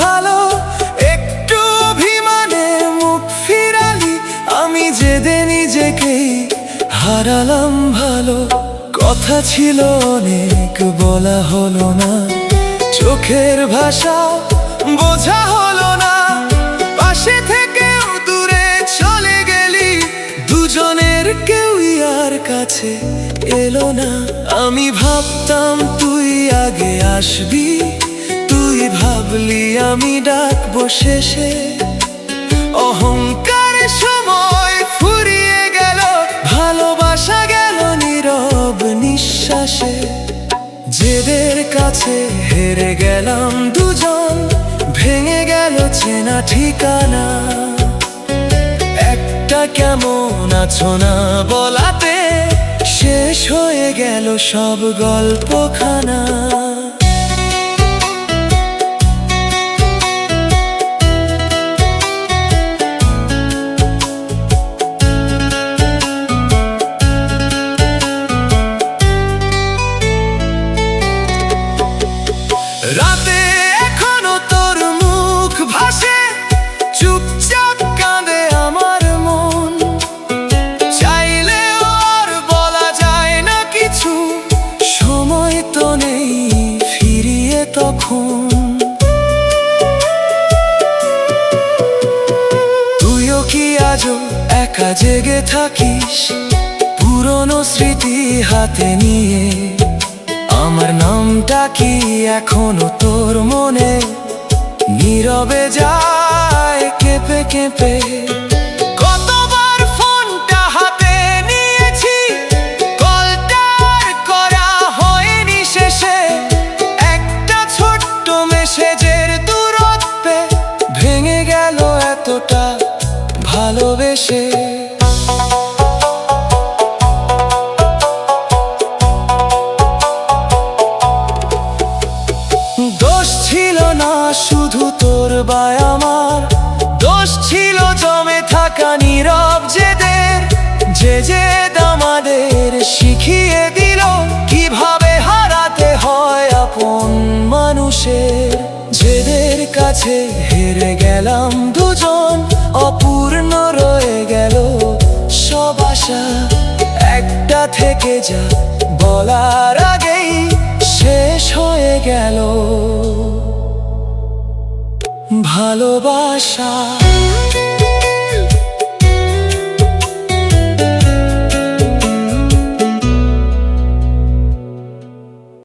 ভালো একটু অভিমানে মুখ ফিরালি, আমি যেদে নিজেকেই হারালাম ভালো। কথা ছিল অনেক বলা হলো না, চোখের ভাষা বোঝা হলো না, পাশে থেকেও দূরে চলে গেলি, দুজনের কেউই আর কাছে এলো না। আমি ভাবতাম তুই আগে আসবি, তুই ভাবলি আমি ডাকবো শেষে। অহংকারে সময় ফুরিয়ে গেল, ভালোবাসা গেল নীরব নিঃশ্বাসে। জেদের কাছে হেরে গেলাম দুজন, ভেঙে গেল চেনা ঠিকানা। একটা কেমন আছো না বলাতে শেষ হয়ে গেল সব গল্পখানা। রাতে এখনো তোর মুখ ভাসে, চুপচাপ কাঁদে আমার মন। চাইলেও আর বলা যায় না কিছু, সময় তো নেই ফিরিয়ে তখন। তুইও কি আজও একা জেগে থাকিস, পুরনো স্মৃতি হাতে নিয়ে? আমার নামটা কি এখনো তোর মনে নীরবে যায় কেঁপে কেঁপে? কতবার ফোনটা হাতে নিয়েছি, কলটা আর করা হয়নি শেষে। একটা ছোট্ট মেসেজের দূরত্বে ভেঙে গেল এতটা ভালোবেসে। দোষ ছিল না শুধু তোর বা আমার, দোষ ছিল জমে থাকা নীরব জেদের। যে জেদ আমাদের শিখিয়ে দিল কিভাবে হারাতে হয় আপন মানুষের। জেদের কাছে হেরে গেলাম দুজন, অপূর্ণ রয়ে গেল সব আশা। একটা থেকে যা বলার আগেই শেষ হয়ে গেল ভালোবাসা।